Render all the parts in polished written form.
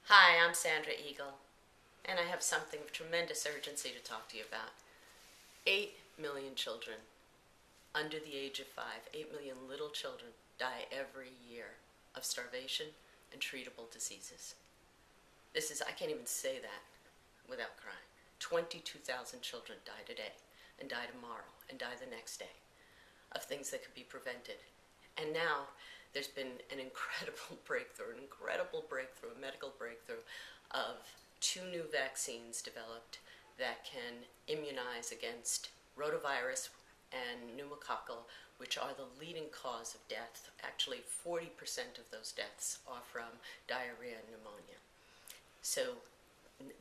Hi, I'm Sandra Eagle, and I have something of tremendous urgency to talk to you about. 8 million children under the age of 5, 8 million little children die every year of starvation and treatable diseases. I can't even say that without crying. 22,000 children die today, and die tomorrow, and die the next day, of things that could be prevented. And now there's been an incredible breakthrough, a medical breakthrough of 2 new vaccines developed that can immunize against rotavirus and pneumococcal, which are the leading cause of death. Actually, 40% of those deaths are from diarrhea and pneumonia. So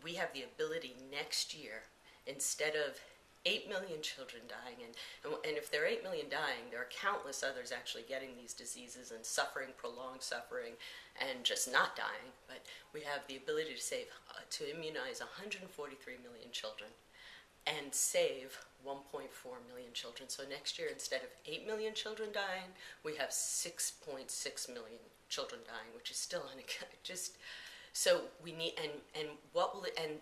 we have the ability next year, instead of 8 million children dying, and if there are 8 million dying, there are countless others actually getting these diseases and suffering, prolonged suffering, and just not dying. But we have the ability to immunize 143 million children and save 1.4 million children. So next year, instead of 8 million children dying, we have 6.6 million children dying, which is still just. So we need, and what will it, and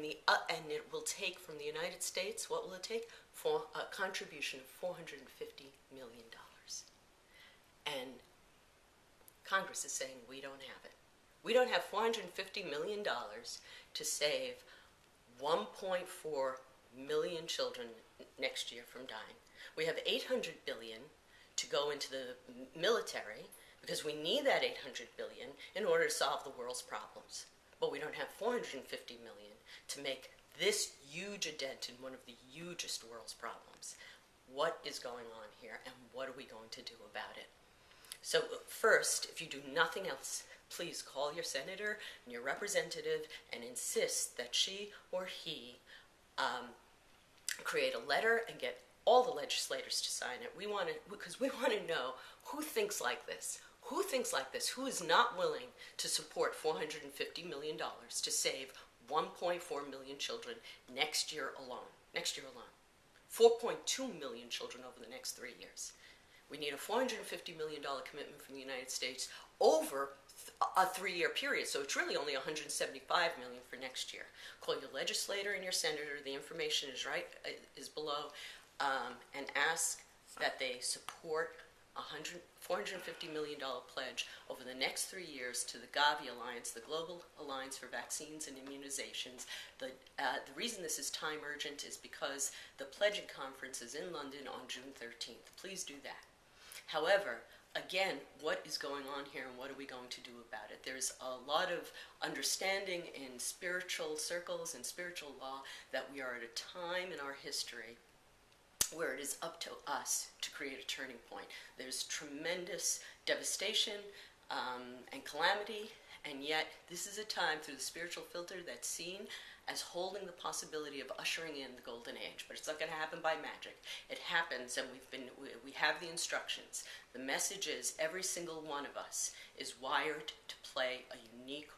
it will take from the United States, what will it take? For a contribution of $450 million. And Congress is saying we don't have it. We don't have $450 million to save 1.4 million children next year from dying. We have $800 billion to go into the military, because we need that $800 billion in order to solve the world's problems. But we don't have $450 million to make this huge a dent in one of the hugest world's problems. What is going on here, and what are we going to do about it? So first, if you do nothing else, please call your senator and your representative and insist that she or he create a letter and get all the legislators to sign it. Because we want to know who thinks like this. Who thinks like this? Who is not willing to support $450 million to save 1.4 million children next year alone? Next year alone. 4.2 million children over the next 3 years. We need a $450 million commitment from the United States over a 3-year period. So it's really only $175 million for next year. Call your legislator and your senator. The information is below, and ask that they support $450 million pledge over the next 3 years to the Gavi Alliance, the Global Alliance for Vaccines and Immunizations. The reason this is time urgent is because the pledging conference is in London on June 13th. Please do that. However, again, what is going on here and what are we going to do about it? There's a lot of understanding in spiritual circles and spiritual law that we are at a time in our history where it is up to us to create a turning point. There's tremendous devastation and calamity, and yet this is a time through the spiritual filter that's seen as holding the possibility of ushering in the golden age. But it's not going to happen by magic. It happens, and we have the instructions. The message is every single one of us is wired to play a unique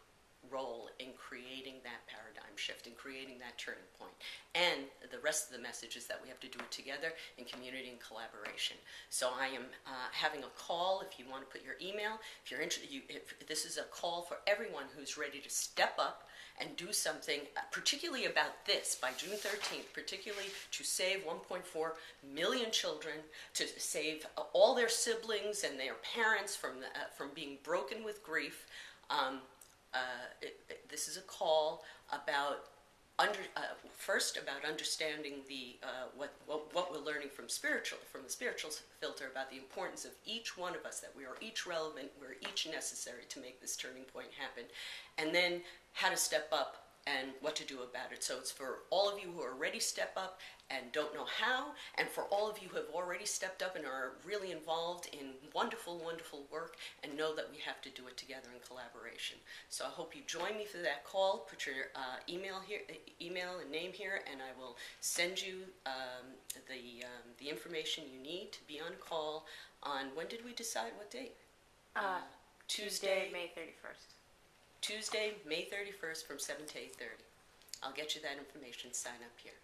role in creating that paradigm shift, in creating that turning point. And the rest of the message is that we have to do it together in community and collaboration. So I am having a call. If you want to put your email, if you're interested, if this is a call for everyone who's ready to step up and do something, particularly about this, by June 13th, particularly to save 1.4 million children, to save all their siblings and their parents from being broken with grief. This is a call about first about understanding what we're learning from the spiritual filter about the importance of each one of us, that we are each relevant, we're each necessary to make this turning point happen, and then how to step up and what to do about it. So it's for all of you who are ready to step up and don't know how, and for all of you who have already stepped up and are really involved in wonderful, wonderful work and know that we have to do it together in collaboration. So I hope you join me for that call. Put your email and name here, and I will send you the information you need to be on call on, when did we decide what date? Tuesday, May 31st. Tuesday, May 31st from 7 to 8:30. I'll get you that information. Sign up here.